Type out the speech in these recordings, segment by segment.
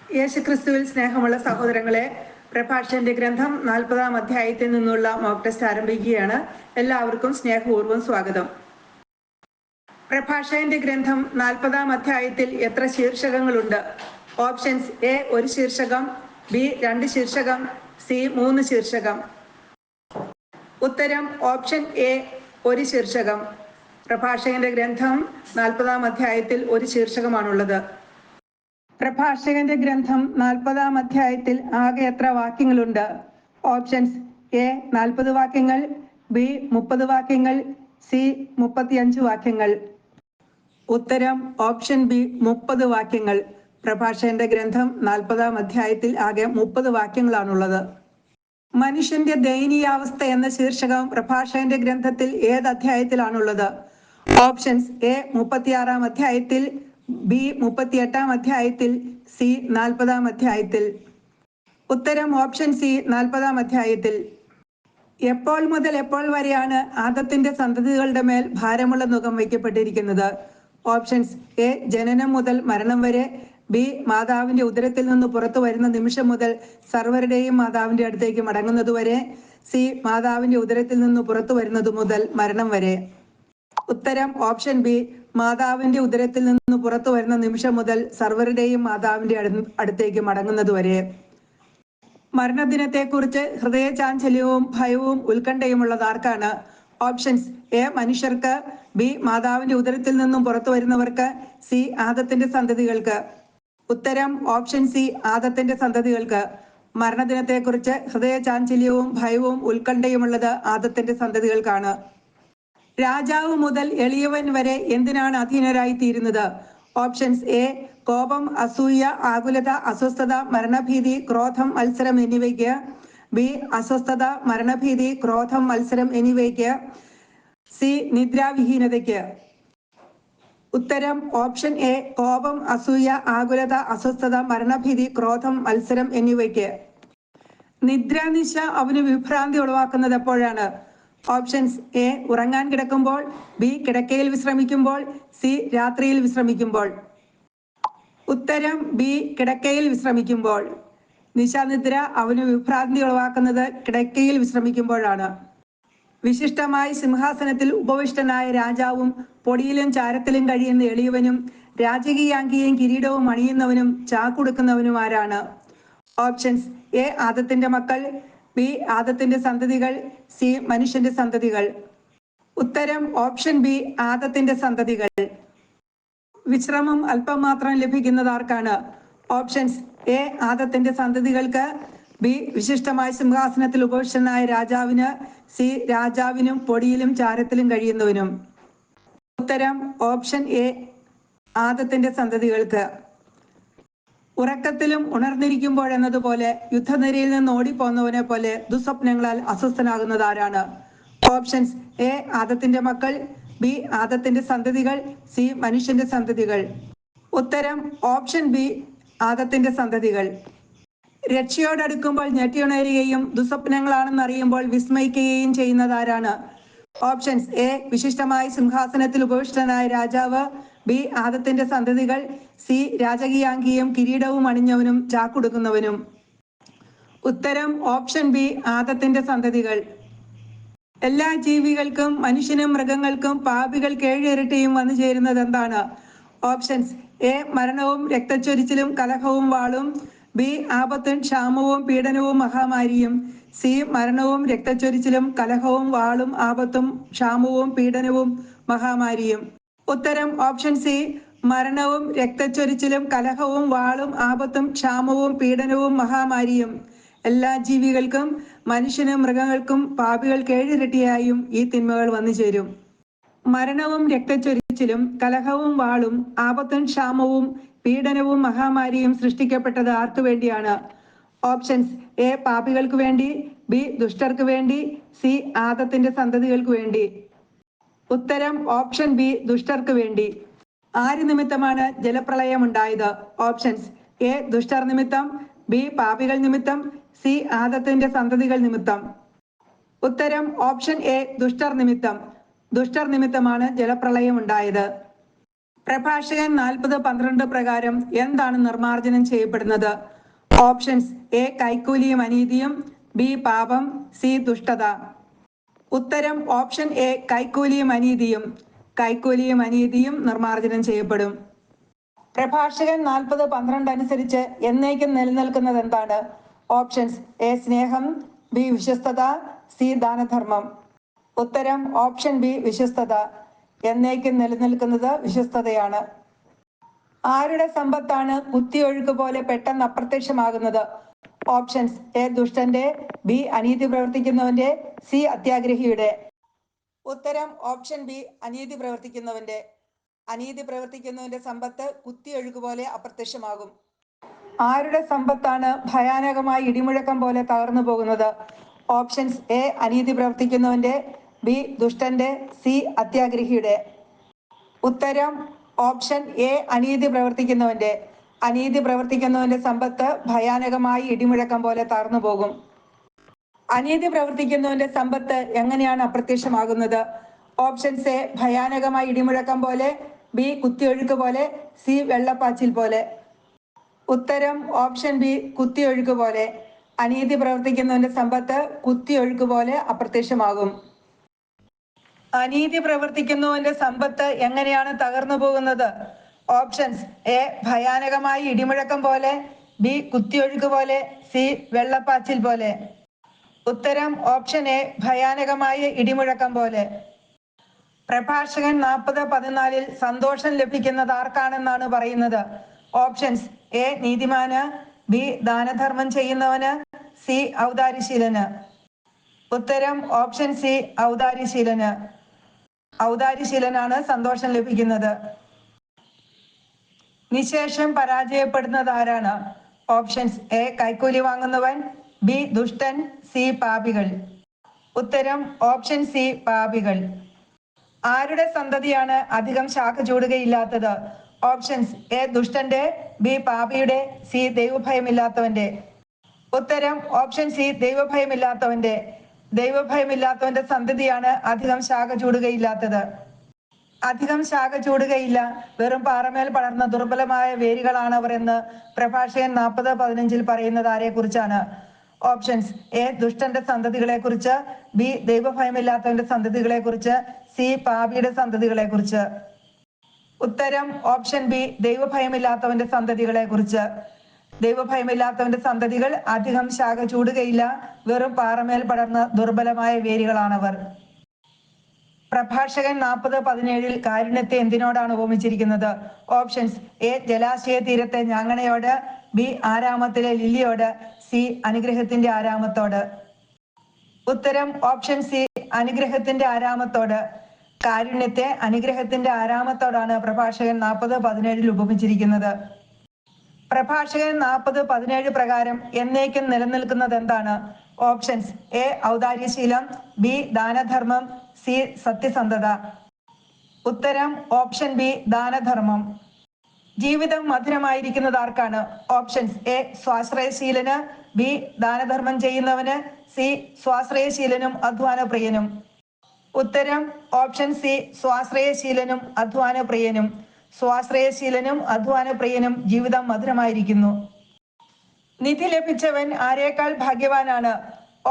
യേശുക്രിസ്തുവിൽ സ്നേഹമുള്ള സഹോദരങ്ങളെ, പ്രഭാഷകന്റെ ഗ്രന്ഥം 40-ാം അധ്യായത്തിൽ നിന്നുള്ള മോക്ക് ടെസ്റ്റ് ആരംഭിക്കുകയാണ്. എല്ലാവർക്കും സ്നേഹപൂർവ്വം സ്വാഗതം. പ്രഭാഷകന്റെ ഗ്രന്ഥം 40-ാം അധ്യായത്തിൽ എത്ര ശീർഷകങ്ങളുണ്ട്? ഓപ്ഷൻസ്: എ 1 ശീർഷകം, ബി 2 ശീർഷകം, സി 3 ശീർഷകം. ഉത്തരം ഓപ്ഷൻ എ 1 ശീർഷകം. പ്രഭാഷകന്റെ ഗ്രന്ഥം 40-ാം അധ്യായത്തിൽ 1 ശീർഷകമാണുള്ളത്. പ്രഭാഷകന്റെ ഗ്രന്ഥം 40-ാം അധ്യായത്തിൽ ആകെ എത്ര വാക്യങ്ങളുണ്ട്? ഓപ്ഷൻസ്: എ 40 വാക്യങ്ങൾ, ബി 30 വാക്യങ്ങൾ, സി 35 വാക്യങ്ങൾ. ഉത്തരം ഓപ്ഷൻ ബി 30 വാക്യങ്ങൾ. പ്രഭാഷകന്റെ ഗ്രന്ഥം 40-ാം അധ്യായത്തിൽ ആകെ 30 വാക്യങ്ങളാണുള്ളത്. മനുഷ്യന്റെ ദയനീയാവസ്ഥ എന്ന ശീർഷകം പ്രഭാഷകന്റെ ഗ്രന്ഥത്തിൽ ഏത് അധ്യായത്തിലാണുള്ളത്? ഓപ്ഷൻസ്: എ 36-ാം അധ്യായത്തിൽ, ബി 38-ാം അധ്യായത്തിൽ, സി 40-ാം അധ്യായത്തിൽ. ഉത്തരം ഓപ്ഷൻ സി 40-ാം അധ്യായത്തിൽ. എപ്പോൾ മുതൽ എപ്പോൾ വരെയാണ് ആദത്തിന്റെ സന്തതികളുടെ മേൽ ഭാരമുള്ള നുകം വയ്ക്കപ്പെട്ടിരിക്കുന്നത്? ഓപ്ഷൻസ്: എ ജനനം മുതൽ മരണം വരെ, ബി മാതാവിന്റെ ഉദരത്തിൽ നിന്ന് പുറത്തു വരുന്ന നിമിഷം മുതൽ സർവരുടെയും മാതാവിന്റെ അടുത്തേക്ക് മടങ്ങുന്നതുവരെ, സി മാതാവിന്റെ ഉദരത്തിൽ നിന്ന് പുറത്തു വരുന്നത് മുതൽ മരണം വരെ. ഉത്തരം ഓപ്ഷൻ ബി മാതാവിന്റെ ഉദരത്തിൽ നിന്ന് പുറത്തു വരുന്ന നിമിഷം മുതൽ സർവരുടെയും മാതാവിന്റെ അടുത്തേക്ക് മടങ്ങുന്നതുവരെ. മരണദിനത്തെക്കുറിച്ച് ഹൃദയചാഞ്ചല്യവും ഭയവും ഉത്കണ്ഠയുമുള്ളത് ആർക്കാണ്? ഓപ്ഷൻസ്: എ മനുഷ്യർക്ക്, ബി മാതാവിന്റെ ഉദരത്തിൽ നിന്നും പുറത്തു വരുന്നവർക്ക്, സി ആദത്തിന്റെ സന്തതികൾക്ക്. ഉത്തരം ഓപ്ഷൻ സി ആദത്തിന്റെ സന്തതികൾക്ക്. മരണദിനത്തെക്കുറിച്ച് ഹൃദയചാഞ്ചല്യവും ഭയവും ഉത്കണ്ഠയുമുള്ളത് ആദത്തിന്റെ സന്തതികൾക്കാണ്. രാജാവ് മുതൽ എളിയവൻ വരെ എന്തിനാണ് അധീനരായി തീരുന്നത്? ഓപ്ഷൻസ്: എ കോപം, അസൂയ, ആകുലത, അസ്വസ്ഥത, മരണഭീതി, ക്രോധം, മത്സരം എന്നിവയ്ക്ക്, ബി അസ്വസ്ഥത, മരണഭീതി, ക്രോധം, മത്സരം എന്നിവയ്ക്ക്, സി നിദ്രാവിഹീനതയ്ക്ക്. ഉത്തരം ഓപ്ഷൻ എ കോപം, അസൂയ, ആകുലത, അസ്വസ്ഥത, മരണഭീതി, ക്രോധം, മത്സരം എന്നിവയ്ക്ക്. നിദ്രാനിശ അവന് വിഭ്രാന്തി ഉളവാക്കുന്നത് എപ്പോഴാണ്? ഓപ്ഷൻസ്: എ ഉറങ്ങാൻ കിടക്കുമ്പോൾ, ബി കിടക്കയിൽ വിശ്രമിക്കുമ്പോൾ, സി രാത്രിയിൽ വിശ്രമിക്കുമ്പോൾ. ഉത്തരം ബി കിടക്കയിൽ വിശ്രമിക്കുമ്പോൾ. നിശാനിദ്ര അവന് വിഭ്രാന്തി ഉളവാക്കുന്നത് കിടക്കയിൽ വിശ്രമിക്കുമ്പോഴാണ്. വിശിഷ്ടമായി സിംഹാസനത്തിൽ ഉപവിഷ്ടനായ രാജാവും പൊടിയിലും ചാരത്തിലും കഴിയുന്ന എളിയവനും രാജകീയാങ്കിയും കിരീടവും അണിയുന്നവനും ചാക്കുടുക്കുന്നവനും ആരാണ്? ഓപ്ഷൻസ്: എ ആദത്തിന്റെ മക്കൾ, ബി ആദത്തിന്റെ സന്തതികൾ, സി മനുഷ്യന്റെ സന്തതികൾ. ഉത്തരം ഓപ്ഷൻ ബി ആദത്തിന്റെ സന്തതികൾ. വിശ്രമം അല്പം മാത്രം ലഭിക്കുന്നത് ആർക്കാണ്? ഓപ്ഷൻസ്: എ ആദത്തിന്റെ സന്തതികൾക്ക്, ബി വിശിഷ്ടമായ സിംഹാസനത്തിൽ ഉപവിഷ്ടനായ രാജാവിന്, സി രാജാവിനും പൊടിയിലും ചാരത്തിലും കഴിയുന്നവനും. ഉത്തരം ഓപ്ഷൻ എ ആദത്തിന്റെ സന്തതികൾക്ക്. ഉറക്കത്തിലും ഉണർന്നിരിക്കുമ്പോഴെന്നതുപോലെ യുദ്ധനിരയിൽ നിന്ന് ഓടിപ്പോന്നവനെ പോലെ ദുസ്വപ്നങ്ങളാൽ അസ്വസ്ഥനാകുന്നത് ആരാണ്? ഓപ്ഷൻസ്: എ ആദത്തിന്റെ മക്കൾ, ബി ആദത്തിന്റെ സന്തതികൾ, സി മനുഷ്യന്റെ സന്തതികൾ. ഉത്തരം ഓപ്ഷൻ ബി ആദത്തിന്റെ സന്തതികൾ. രക്ഷയോടടുക്കുമ്പോൾ ഞെട്ടിയുണരുകയും ദുസ്വപ്നങ്ങളാണെന്ന് അറിയുമ്പോൾ വിസ്മയിക്കുകയും ചെയ്യുന്നത് ആരാണ്? ഓപ്ഷൻസ്: എ വിശിഷ്ടമായ സിംഹാസനത്തിൽ ഉപവിഷ്ടനായ രാജാവ്, ബി ആദത്തിന്റെ സന്തതികൾ, സി രാജകീയാങ്കിയും കിരീടവും അണിഞ്ഞവനും ചാക്കുടുക്കുന്നവനും. ഉത്തരം ഓപ്ഷൻ ബി ആദത്തിന്റെ സന്തതികൾ. എല്ലാ ജീവികൾക്കും മനുഷ്യനും മൃഗങ്ങൾക്കും പാപികൾക്ക് 7 ഇരട്ടിയും വന്നു ചേരുന്നത് എന്താണ്? ഓപ്ഷൻസ്: എ മരണവും രക്തച്ചൊരിച്ചിലും കലഹവും വാളും, ബി ആപത്തും ക്ഷാമവും പീഡനവും മഹാമാരിയും, സി മരണവും രക്തച്ചൊരിച്ചിലും കലഹവും വാളും ആപത്തും ക്ഷാമവും പീഡനവും മഹാമാരിയും. ഉത്തരം ഓപ്ഷൻ സി മരണവും രക്തച്ചൊരിച്ചിലും കലഹവും വാളും ആപത്തും ക്ഷാമവും പീഡനവും മഹാമാരിയും. എല്ലാ ജീവികൾക്കും മനുഷ്യനും മൃഗങ്ങൾക്കും പാപികൾക്ക് 7 ഇരട്ടിയായും ഈ തിന്മകൾ വന്നു ചേരും. മരണവും രക്തച്ചൊരിച്ചിലും കലഹവും വാളും ആപത്തും ക്ഷാമവും പീഡനവും മഹാമാരിയും സൃഷ്ടിക്കപ്പെട്ടത് ആർക്കു വേണ്ടിയാണ്? ഓപ്ഷൻസ്: എ പാപികൾക്ക് വേണ്ടി, ബി ദുഷ്ടർക്ക് വേണ്ടി, സി ആദത്തിന്റെ സന്തതികൾക്ക് വേണ്ടി. ഉത്തരം ഓപ്ഷൻ ബി ദുഷ്ടർക്ക് വേണ്ടി. ആര് നിമിത്തമാണ് ജലപ്രളയം ഉണ്ടായത്? ഓപ്ഷൻസ്: എ ദുഷ്ടർ നിമിത്തം, ബി പാപികൾ നിമിത്തം, സി ആദത്തിന്റെ സന്തതികൾ നിമിത്തം. ഉത്തരം ഓപ്ഷൻ എ ദുഷ്ടർ നിമിത്തം. ദുഷ്ടർ നിമിത്തമാണ് ജലപ്രളയം ഉണ്ടായത്. പ്രഭാഷകൻ 40:12 പ്രകാരം എന്താണ് നിർമ്മാർജ്ജനം ചെയ്യപ്പെടുന്നത്? ഓപ്ഷൻസ്: എ കൈക്കൂലിയും അനീതിയും, ബി പാപം, സി ദുഷ്ടത. ഉത്തരം ഓപ്ഷൻ എ കൈക്കൂലിയും അനീതിയും. കൈക്കൂലിയും അനീതിയും നിർമ്മാർജ്ജനം ചെയ്യപ്പെടും. പ്രഭാഷകൻ 40:12 അനുസരിച്ച് എന്നേക്കും നിലനിൽക്കുന്നത് എന്താണ്? ഓപ്ഷൻസ്: എ സ്നേഹം, ബി വിശ്വസ്തത, സി ദാനധർമ്മം. ഉത്തരം ഓപ്ഷൻ ബി വിശ്വസ്തത. എന്നേക്കും നിലനിൽക്കുന്നത് വിശ്വസ്തതയാണ്. ആരുടെ സമ്പത്താണ് കുത്തിയൊഴുക്ക് പോലെ പെട്ടെന്ന് അപ്രത്യക്ഷമാകുന്നത്? ഓപ്ഷൻസ്: എ ദുഷ്ടന്റെ, ബി അനീതി പ്രവർത്തിക്കുന്നവന്റെ, സി അത്യാഗ്രഹിയുടെ. ഉത്തരം ഓപ്ഷൻ ബി അനീതി പ്രവർത്തിക്കുന്നവന്റെ. അനീതി പ്രവർത്തിക്കുന്നവന്റെ സമ്പത്ത് കുത്തിയൊഴുക്ക് പോലെ അപ്രത്യക്ഷമാകും. ആരുടെ സമ്പത്താണ് ഭയാനകമായി ഇടിമുഴക്കം പോലെ തകർന്നു പോകുന്നത്? ഓപ്ഷൻസ്: എ അനീതി പ്രവർത്തിക്കുന്നവന്റെ, ബി ദുഷ്ടന്റെ, സി അത്യാഗ്രഹിയുടെ. ഉത്തരം ഓപ്ഷൻ എ അനീതി പ്രവർത്തിക്കുന്നവന്റെ. അനീതി പ്രവർത്തിക്കുന്നവന്റെ സമ്പത്ത് ഭയാനകമായി ഇടിമുഴക്കം പോലെ തകർന്നു പോകും. അനീതി പ്രവർത്തിക്കുന്നവന്റെ സമ്പത്ത് എങ്ങനെയാണ് അപ്രത്യക്ഷമാകുന്നത്? ഓപ്ഷൻസ്: എ ഭയാനകമായി ഇടിമുഴക്കം പോലെ, ബി കുത്തിയൊഴുക്ക് പോലെ, സി വെള്ളപ്പാച്ചിൽ പോലെ. ഉത്തരം ഓപ്ഷൻ ബി കുത്തിയൊഴുക്ക് പോലെ. അനീതി പ്രവർത്തിക്കുന്നവന്റെ സമ്പത്ത് കുത്തിയൊഴുക്ക് പോലെ അപ്രത്യക്ഷമാകും. അനീതി പ്രവർത്തിക്കുന്നവന്റെ സമ്പത്ത് എങ്ങനെയാണ് തകർന്നു പോകുന്നത്? ഓപ്ഷൻസ്: എ ഭയാനകമായി ഇടിമുഴക്കം പോലെ, ബി കുത്തിയൊഴുക്ക് പോലെ, സി വെള്ളപ്പാച്ചിൽ പോലെ. ഉത്തരം ഓപ്ഷൻ എ ഭയാനകമായ ഇടിമുഴക്കം പോലെ. പ്രഭാഷകൻ 40:14 സന്തോഷം ലഭിക്കുന്നത് ആർക്കാണെന്നാണ് പറയുന്നത്? ഓപ്ഷൻസ്: എ നീതിമാന്, ബി ദാനധർമ്മം ചെയ്യുന്നവന്, സി ഔദാര്യശീലന്. ഉത്തരം ഓപ്ഷൻ സി ഔദാര്യശീലന്. ഔദാര്യശീലനാണ് സന്തോഷം ലഭിക്കുന്നത്. നിശേഷം പരാജയപ്പെടുന്നത് ആരാണ്? ഓപ്ഷൻസ്: എ കൈക്കൂലി വാങ്ങുന്നവൻ, ബി ദുഷ്ടൻ, സി പാപികൾ. ഉത്തരം ഓപ്ഷൻ സി പാപികൾ. ആരുടെ സന്തതിയാണ് അധികം ശാഖ ചൂടുകയില്ലാത്തത്? ഓപ്ഷൻസ്: എ ദുഷ്ടന്റെ, ബി പാപിയുടെ, സി ദൈവഭയമില്ലാത്തവന്റെ. ഉത്തരം ഓപ്ഷൻ സി ദൈവഭയമില്ലാത്തവന്റെ. ദൈവഭയമില്ലാത്തവന്റെ സന്തതിയാണ് അധികം ശാഖ ചൂടുകയില്ലാത്തത്. അധികം ശാഖ ചൂടുകയില്ല, വെറും പാറമേൽ പടർന്ന ദുർബലമായ വേരുകളാണവർ എന്ന് പ്രഭാഷകൻ 40:15 പറയുന്നത് ആരെ കുറിച്ചാണ്? ഓപ്ഷൻസ്: എ ദുഷ്ടന്റെ സന്തതികളെ കുറിച്ച്, ബി ദൈവഭയമില്ലാത്തവന്റെ സന്തതികളെ കുറിച്ച്, സി പാപിയുടെ സന്തതികളെ കുറിച്ച്. ഉത്തരം ഓപ്ഷൻ ബി ദൈവഭയമില്ലാത്തവന്റെ സന്തതികളെ കുറിച്ച്. ദൈവഭയമില്ലാത്തവന്റെ സന്തതികൾ അധികം ശാഖ ചൂടുകയില്ല, വെറും പാറമേൽ പടർന്ന ദുർബലമായ വേരുകളാണവർ. പ്രഭാഷകൻ 40:17 കാരുണ്യത്തെ എന്തിനോടാണ് ഉപമിച്ചിരിക്കുന്നത്? ഓപ്ഷൻസ്: എ ജലാശയ തീരത്തെ ഞാങ്ങണയോട്, ബി ആരാമത്തിലെ ലില്ലിയോട്, സി അനുഗ്രഹത്തിന്റെ ആരാമത്തോട്. ഉത്തരം ഓപ്ഷൻ സി അനുഗ്രഹത്തിന്റെ ആരാമത്തോട്. കാരുണ്യത്തെ അനുഗ്രഹത്തിന്റെ ആരാമത്തോടാണ് പ്രഭാഷകൻ 40:17 ഉപമിച്ചിരിക്കുന്നത്. പ്രഭാഷകൻ 40:17 പ്രകാരം എന്നേക്കും നിലനിൽക്കുന്നത് എന്താണ്? ഓപ്ഷൻസ്: എ ഔദാര്യശീലം, ബി ദാനധർമ്മം, സി സത്യസന്ധത. ഉത്തരം ഓപ്ഷൻ ബി ദാനധർമ്മം. ജീവിതം മധുരമായിരിക്കുന്നത് ആർക്കാണ്? ഓപ്ഷൻസ്: എ സ്വാശ്രയശീലന്, ബി ദാനധർമ്മം ചെയ്യുന്നവന്, സി സ്വാശ്രയശീലനും അധ്വാനപ്രിയനും. ഉത്തരം ഓപ്ഷൻ സി സ്വാശ്രയശീലനും അധ്വാനപ്രിയനും. സ്വാശ്രയശീലനും അധ്വാനപ്രിയനും ജീവിതം മധുരമായിരിക്കുന്നു. നിധി ലഭിച്ചവൻ ആരേക്കാൾ ഭാഗ്യവാനാണ്?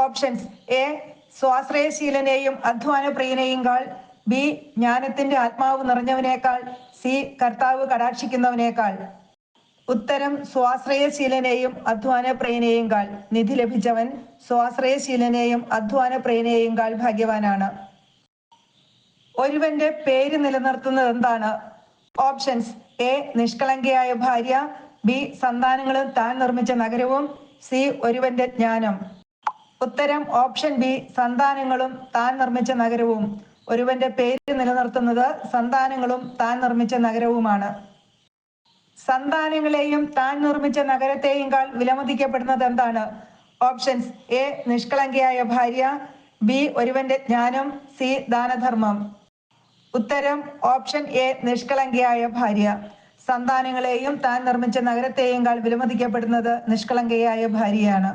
ഓപ്ഷൻസ്: എ സ്വാശ്രയശീലനെയും അധ്വാനപ്രിയനെയും കാൾ, ബി ജ്ഞാനത്തിന്റെ ആത്മാവ് നിറഞ്ഞവനേക്കാൾ, സി കർത്താവ് കടാക്ഷിക്കുന്നവനേക്കാൾ. ഉത്തരം സ്വാശ്രയശീലനെയും അധ്വാനപ്രിയനെയും കാൾ. നിധി ലഭിച്ചവൻ സ്വാശ്രയശീലനെയും അധ്വാനപ്രിയനെയും കാൾ ഭാഗ്യവാനാണ്. ഒരുവന്റെ പേര് നിലനിർത്തുന്നത് എന്താണ്? ഓപ്ഷൻസ്: എ നിഷ്കളങ്കയായ ഭാര്യ, ബി സന്താനങ്ങളും താൻ നിർമ്മിച്ച നഗരവും, സി ഒരുവന്റെ ജ്ഞാനം. ഉത്തരം ഓപ്ഷൻ ബി സന്താനങ്ങളും താൻ നിർമ്മിച്ച നഗരവും. ഒരുവന്റെ പേര് നിലനിർത്തുന്നത് സന്താനങ്ങളും താൻ നിർമ്മിച്ച നഗരവുമാണ്. സന്താനങ്ങളെയും താൻ നിർമ്മിച്ച നഗരത്തെയും കാൾ വിലമതിക്കപ്പെടുന്നത് എന്താണ്? ഓപ്ഷൻസ്: എ നിഷ്കളങ്കയായ ഭാര്യ, ബി ഒരുവന്റെ ജ്ഞാനം, സി ദാനധർമ്മം. ഉത്തരം ഓപ്ഷൻ എ നിഷ്കളങ്കയായ ഭാര്യ. സന്താനങ്ങളെയും താൻ നിർമ്മിച്ച നഗരത്തെയും കാൾ വിലമതിക്കപ്പെടുന്നത് നിഷ്കളങ്കയായ ഭാര്യയാണ്.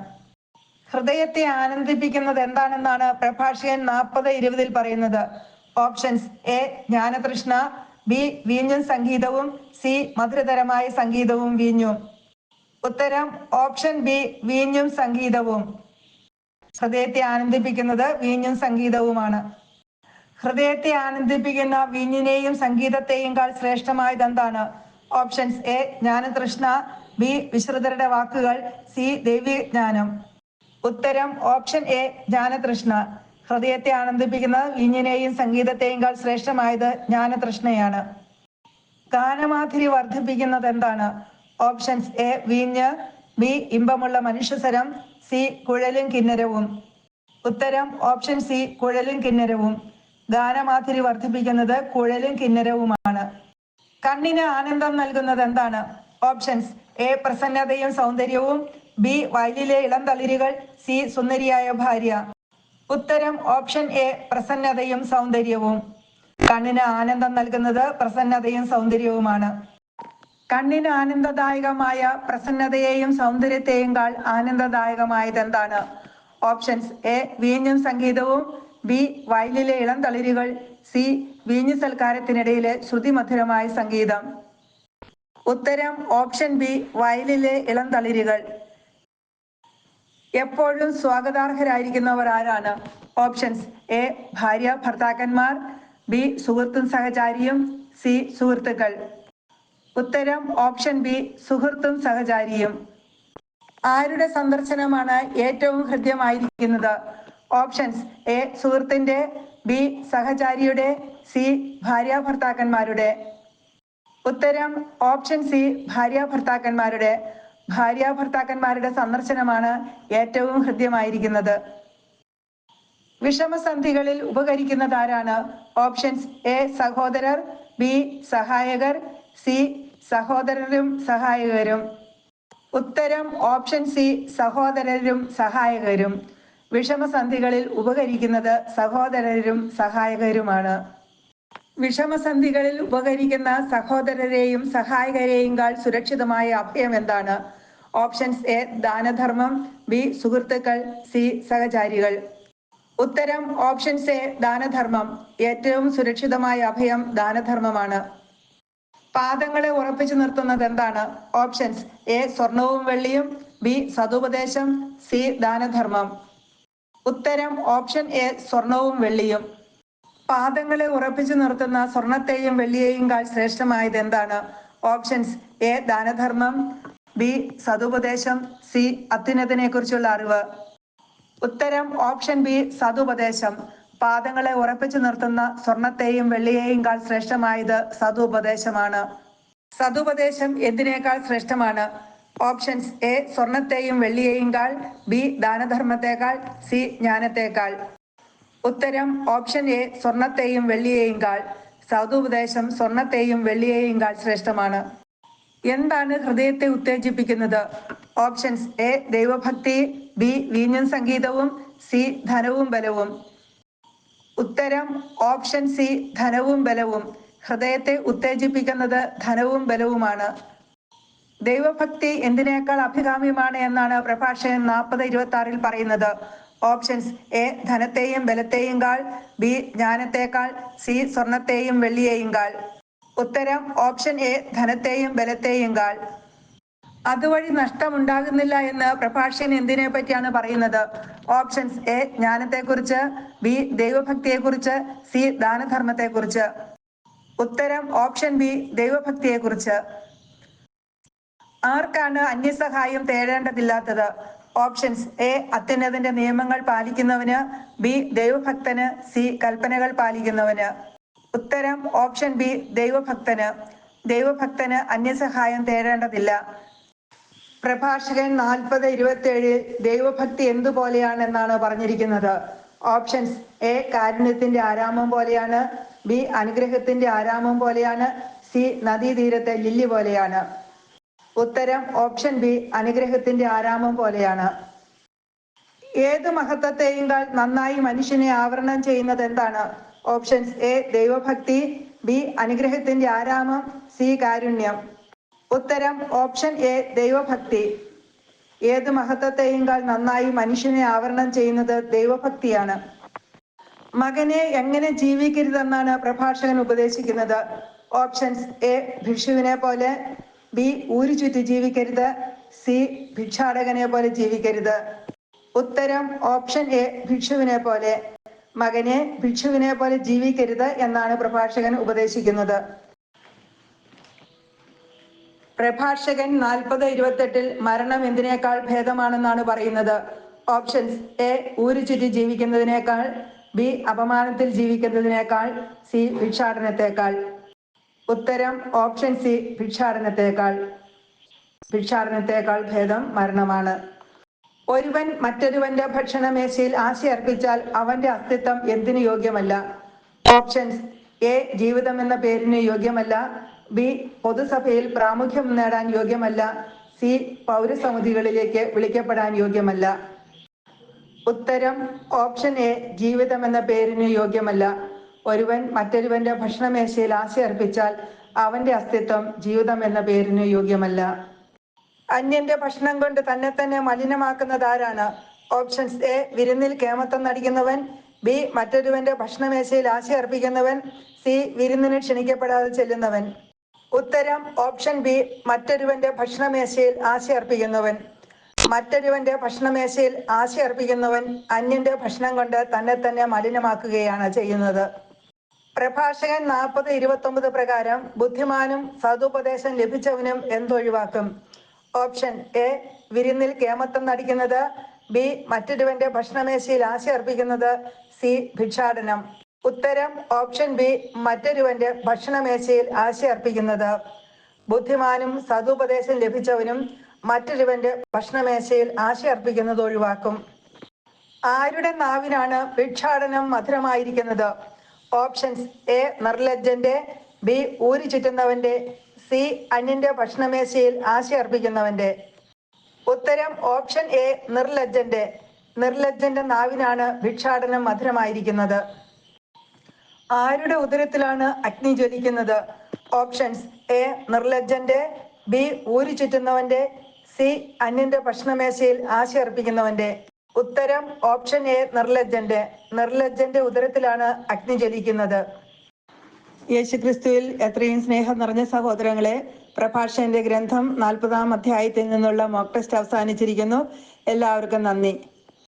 ഹൃദയത്തെ ആനന്ദിപ്പിക്കുന്നത് എന്താണെന്നാണ് പ്രഭാഷകൻ 40:20 പറയുന്നത്? ഓപ്ഷൻസ്: എ ജ്ഞാനതൃഷ്ണ, ബി വീഞ്ഞും സംഗീതവും, സി മധുരതരമായ സംഗീതവും വീഞ്ഞും. ഉത്തരം ഓപ്ഷൻ ബി വീഞ്ഞും സംഗീതവും. ഹൃദയത്തെ ആനന്ദിപ്പിക്കുന്നത് വീഞ്ഞും സംഗീതവുമാണ്. ഹൃദയത്തെ ആനന്ദിപ്പിക്കുന്ന വീഞ്ഞിനെയും സംഗീതത്തെയും ശ്രേഷ്ഠമായത് എന്താണ്? ഓപ്ഷൻസ് എ ജ്ഞാനതൃഷ്ണ, ബി വിശ്രുതരുടെ വാക്കുകൾ, സി ദൈവജ്ഞാനം. ഉത്തരം ഓപ്ഷൻ എ ജ്ഞാനതൃഷ്ണ. ഹൃദയത്തെ ആനന്ദിപ്പിക്കുന്ന വീഞ്ഞിനെയും സംഗീതത്തെയും ശ്രേഷ്ഠമായത് ജ്ഞാനതൃഷ്ണയാണ്. ഗാനമാധുരി വർദ്ധിപ്പിക്കുന്നത് എന്താണ്? ഓപ്ഷൻസ് എ വീഞ്ഞ്, ബി ഇമ്പമുള്ള മനുഷ്യസ്വരം, സി കുഴലും കിന്നരവും. ഉത്തരം ഓപ്ഷൻ സി കുഴലും കിന്നരവും. ഗാനമാധുരി വർദ്ധിപ്പിക്കുന്നത് കുഴലും കിന്നരവുമാണ്. കണ്ണിന് ആനന്ദം നൽകുന്നത് എന്താണ്? ഓപ്ഷൻസ് എ പ്രസന്നതയും സൗന്ദര്യവും, ബി വയലിലെ ഇളം തളിരുകൾ, സി സുന്ദരിയായ ഭാര്യ. ഉത്തരം ഓപ്ഷൻ എ പ്രസന്നതയും സൗന്ദര്യവും. കണ്ണിന് ആനന്ദം നൽകുന്നത് പ്രസന്നതയും സൗന്ദര്യവുമാണ്. കണ്ണിന് ആനന്ദദായകമായ പ്രസന്നതയെയും സൗന്ദര്യത്തെയും ആനന്ദദായകമായത് എന്താണ്? ഓപ്ഷൻസ് എ വീഞ്ഞും സംഗീതവും, ബി വയലിലെ ഇളം തളിരുകൾ, സി വീഞ്ഞു സൽക്കാരത്തിനിടയിലെ ശ്രുതിമധുരമായ സംഗീതം. ഉത്തരം ഓപ്ഷൻ ബി വയലിലെ ഇളം തളിരുകൾ. എപ്പോഴും സ്വാഗതാർഹരായിരിക്കുന്നവർ ആരാണ്? ഓപ്ഷൻസ് എ ഭാര്യ ഭർത്താക്കന്മാർ, ബി സുഹൃത്തും സഹചാരിയും, സി സുഹൃത്തുക്കൾ. ഉത്തരം ഓപ്ഷൻ ബി സുഹൃത്തും സഹചാരിയും. ആരുടെ സന്ദർശനമാണ് ഏറ്റവും ഹൃദ്യമായിരിക്കുന്നത്? ഓപ്ഷൻസ് എ സുഹൃത്തിന്റെ, ബി സഹചാരിയുടെ, സി ഭാര്യ ഭർത്താക്കന്മാരുടെ. ഉത്തരം ഓപ്ഷൻ സി ഭാര്യ ഭർത്താക്കന്മാരുടെ. ഭാര്യ ഭർത്താക്കന്മാരുടെ സന്ദർശനമാണ് ഏറ്റവും ഹൃദ്യമായിരിക്കുന്നത്. വിഷമസന്ധികളിൽ ഉപകരിക്കുന്നത് ആരാണ്? ഓപ്ഷൻസ് എ സഹോദരർ, ബി സഹായകർ, സി സഹോദരരും സഹായകരും. ഉത്തരം ഓപ്ഷൻ സി സഹോദരരും സഹായകരും. വിഷമസന്ധികളിൽ ഉപകരിക്കുന്നത് സഹോദരരും സഹായകരുമാണ്. വിഷമസന്ധികളിൽ ഉപകരിക്കുന്ന സഹോദരരെയും സഹായകരെയും സുരക്ഷിതമായ അഭയം എന്താണ്? ഓപ്ഷൻസ് എ ദാനധർമ്മം, ബി സുഹൃത്തുക്കൾ, സി സഹചാരികൾ. ഉത്തരം ഓപ്ഷൻസ് എ ദാനധർമ്മം. ഏറ്റവും സുരക്ഷിതമായ അഭയം ദാനധർമ്മമാണ്. പാദങ്ങളെ ഉറപ്പിച്ചു നിർത്തുന്നത് എന്താണ്? ഓപ്ഷൻസ് എ സ്വർണവും വെള്ളിയും, ബി സതുപദേശം, സി ദാനധർമ്മം. ഉത്തരം ഓപ്ഷൻ എ സ്വർണവും വെള്ളിയും. പാദങ്ങളെ ഉറപ്പിച്ചു നിർത്തുന്ന സ്വർണത്തെയും വെള്ളിയെയും ശ്രേഷ്ഠമായത് എന്താണ്? ഓപ്ഷൻസ് എ ദാനധർമ്മം, ബി സതുപദേശം, സി അത്യുന്നതനെ കുറിച്ചുള്ള അറിവ്. ഉത്തരം ഓപ്ഷൻ ബി സതുപദേശം. പാദങ്ങളെ ഉറപ്പിച്ചു നിർത്തുന്ന സ്വർണത്തെയും വെള്ളിയെയും ശ്രേഷ്ഠമായത് സതുപദേശമാണ്. സതുപദേശം എന്തിനേക്കാൾ ശ്രേഷ്ഠമാണ്? ഓപ്ഷൻസ് എ സ്വർണത്തെയും വെള്ളിയെയും ബി ദാനധർമ്മത്തെക്കാൾ, സി ജ്ഞാനത്തെക്കാൾ. ഉത്തരം ഓപ്ഷൻ എ സ്വർണത്തെയും വെള്ളിയെയും സതുപദേശം സ്വർണത്തെയും വെള്ളിയെയും ശ്രേഷ്ഠമാണ്. എന്താണ് ഹൃദയത്തെ ഉത്തേജിപ്പിക്കുന്നത്? ഓപ്ഷൻസ് എ ദൈവഭക്തി, ബി വീഞ്ഞും സംഗീതവും, സി ധനവും ബലവും. ഉത്തരം ഓപ്ഷൻ സി ധനവും ബലവും. ഹൃദയത്തെ ഉത്തേജിപ്പിക്കുന്നത് ധനവും ബലവുമാണ്. ദൈവഭക്തി എന്തിനേക്കാൾ അഭികാമ്യമാണ് എന്നാണ് പ്രഭാഷകൻ 40:26 പറയുന്നത്? ഓപ്ഷൻസ് എ ധനത്തെയും ബലത്തെയും ബി ജ്ഞാനത്തെക്കാൾ, സി സ്വർണത്തെയും വെള്ളിയെയും ഉത്തരം ഓപ്ഷൻ എ ധനത്തെയും ബലത്തെയും അതുവഴി നഷ്ടമുണ്ടാകുന്നില്ല എന്ന് പ്രഭാഷകൻ എന്തിനെ പറ്റിയാണ് പറയുന്നത്? ഓപ്ഷൻസ് എ ജ്ഞാനത്തെക്കുറിച്ച്, ബി ദൈവഭക്തിയെക്കുറിച്ച്, സി ദാനധർമ്മത്തെക്കുറിച്ച്. ഉത്തരം ഓപ്ഷൻ ബി ദൈവഭക്തിയെക്കുറിച്ച്. ആർക്കാണ് അന്യസഹായം തേടേണ്ടതില്ലാത്തത്? ഓപ്ഷൻസ് എ അത്യുന്നതന്റെ നിയമങ്ങൾ പാലിക്കുന്നവന്, ബി ദൈവഭക്തന്, സി കൽപ്പനകൾ പാലിക്കുന്നവന്. ഉത്തരം ഓപ്ഷൻ ബി ദൈവഭക്തന്. ദൈവഭക്തന് അന്യസഹായം തേടേണ്ടതില്ല. പ്രഭാഷകൻ 40:27 ദൈവഭക്തി എന്തുപോലെയാണെന്നാണ് പറഞ്ഞിരിക്കുന്നത്? ഓപ്ഷൻസ് എ കാരുണ്യത്തിന്റെ ആരാമം പോലെയാണ്, ബി അനുഗ്രഹത്തിന്റെ ആരാമം പോലെയാണ്, സി നദീതീരത്തെ ലില്ലി പോലെയാണ്. ഉത്തരം ഓപ്ഷൻ ബി അനുഗ്രഹത്തിന്റെ ആരാമം പോലെയാണ്. ഏത് മഹത്വത്തെയും നന്നായി മനുഷ്യനെ ആവരണം ചെയ്യുന്നത് എന്താണ്? ഓപ്ഷൻസ് എ ദൈവഭക്തി, ബി അനുഗ്രഹത്തിന്റെ ആരാമം, സി കാരുണ്യം. ഉത്തരം ഓപ്ഷൻ എ ദൈവഭക്തി. ഏത് മഹത്വത്തെയും നന്നായി മനുഷ്യനെ ആവരണം ചെയ്യുന്നത് ദൈവഭക്തിയാണ്. മകനെ എങ്ങനെ ജീവിക്കരുതെന്നാണ് പ്രഭാഷകൻ ഉപദേശിക്കുന്നത്? ഓപ്ഷൻസ് എ ഭിക്ഷുവിനെ പോലെ, ബി ഊരു ചുറ്റി ജീവിക്കരുത്, സി ഭിക്ഷാടകനെ പോലെ ജീവിക്കരുത്. ഉത്തരം ഓപ്ഷൻ എ ഭിക്ഷുവിനെ പോലെ. മകനെ ഭിക്ഷുവിനെ പോലെ ജീവിക്കരുത് എന്നാണ് പ്രഭാഷകൻ ഉപദേശിക്കുന്നത്. പ്രഭാഷകൻ 40:28 മരണം എന്തിനേക്കാൾ ഭേദമാണെന്നാണ് പറയുന്നത്. ഓപ്ഷൻസ് എ ഊരു ചുറ്റി ജീവിക്കുന്നതിനേക്കാൾ, ബി അപമാനത്തിൽ ജീവിക്കുന്നതിനേക്കാൾ, സി ഭിക്ഷാടനത്തേക്കാൾ. ഉത്തരം ഓപ്ഷൻ സി ഭിക്ഷാടനത്തേക്കാൾ. ഭിക്ഷാടനത്തേക്കാൾ ഭേദം മരണമാണ്. ഒരുവൻ മറ്റൊരുവന്റെ ഭക്ഷണമേശയിൽ ആശയർപ്പിച്ചാൽ അവന്റെ അസ്തിത്വം എന്തിനു യോഗ്യമല്ല? ഓപ്ഷൻസ് എ ജീവിതം എന്ന പേരിന് യോഗ്യമല്ല, ബി പൊതുസഭയിൽ പ്രാമുഖ്യം നേടാൻ യോഗ്യമല്ല, സി പൗരസമിതികളിലേക്ക് വിളിക്കപ്പെടാൻ യോഗ്യമല്ല. ഉത്തരം ഓപ്ഷൻ എ ജീവിതം എന്ന പേരിന് യോഗ്യമല്ല. ഒരുവൻ മറ്റൊരുവന്റെ ഭക്ഷണമേശയിൽ ആശയർപ്പിച്ചാൽ അവന്റെ അസ്തിത്വം ജീവിതം എന്ന പേരിന് യോഗ്യമല്ല. അന്യന്റെ ഭക്ഷണം കൊണ്ട് തന്നെ മലിനമാക്കുന്നത് ആരാണ്? ഓപ്ഷൻസ് എ വിരുന്നിൽ കേമത്തം നടിക്കുന്നവൻ, ബി മറ്റൊരുവന്റെ ഭക്ഷണമേശയിൽ ആശയർപ്പിക്കുന്നവൻ, സി വിരുന്നിന് ക്ഷണിക്കപ്പെടാതെ ചെല്ലുന്നവൻ. ഉത്തരം ഓപ്ഷൻ ബി മറ്റൊരുവന്റെ ഭക്ഷണമേശയിൽ ആശയർപ്പിക്കുന്നവൻ. മറ്റൊരുവന്റെ ഭക്ഷണമേശയിൽ ആശയർപ്പിക്കുന്നവൻ അന്യന്റെ ഭക്ഷണം കൊണ്ട് തന്നെ മലിനമാക്കുകയാണ് ചെയ്യുന്നത്. പ്രഭാഷകൻ 40:29 പ്രകാരം ബുദ്ധിമാനും സതുപദേശം ലഭിച്ചവനും എന്തൊഴിവാക്കും? ഓപ്ഷൻ എ വിരുന്നിൽ കേമത്തം നടിക്കുന്നത്, ബി മറ്റൊരുവന്റെ ഭക്ഷണമേശയിൽ ആശയർപ്പിക്കുന്നത്, സി ഭിക്ഷാടനം. ഉത്തരം ഓപ്ഷൻ ബി മറ്റൊരുവന്റെ ഭക്ഷണമേശയിൽ ആശയർപ്പിക്കുന്നത്. ബുദ്ധിമാനും സതുപദേശം ലഭിച്ചവനും മറ്റൊരുവന്റെ ഭക്ഷണമേശയിൽ ആശയർപ്പിക്കുന്നത് ഒഴിവാക്കും. ആരുടെ നാവിനാണ് ഭിക്ഷാടനം മധുരമായിരിക്കുന്നത്? ഓപ്ഷൻസ് എ നിർലജ്ജന്റെ, ബി ഊരി ചുറ്റുന്നവന്റെ, സി അന്യന്റെ ഭക്ഷണമേശയിൽ ആശയർപ്പിക്കുന്നവന്റെ. ഉത്തരം ഓപ്ഷൻ എ നിർലജ്ജന്റെ. നിർലജ്ജന്റെ നാവിനാണ് ഭിക്ഷാടനം മധുരമായിരിക്കുന്നത്. ആരുടെ ഉദരത്തിലാണ് അഗ്നി ജ്വലിക്കുന്നത്? ഓപ്ഷൻസ് എ നിർലജ്ജന്റെ, ബി ഊരി ചുറ്റുന്നവന്റെ, സി അന്യന്റെ ഭക്ഷണമേശയിൽ ആശയർപ്പിക്കുന്നവന്റെ. ഉത്തരം ഓപ്ഷൻ എ നിർലജ്ജന്റെ. നിർലജ്ജന്റെ ഉദരത്തിലാണ് അഗ്നി ജ്വലിക്കുന്നത്. യേശുക്രിസ്തുവിൽ എത്രയും സ്നേഹം നിറഞ്ഞ സഹോദരങ്ങളെ, പ്രഭാഷകന്റെ ഗ്രന്ഥം 40-ാം അധ്യായത്തിൽ നിന്നുള്ള മോക്ക് ടെസ്റ്റ് അവസാനിച്ചിരിക്കുന്നു. എല്ലാവർക്കും നന്ദി.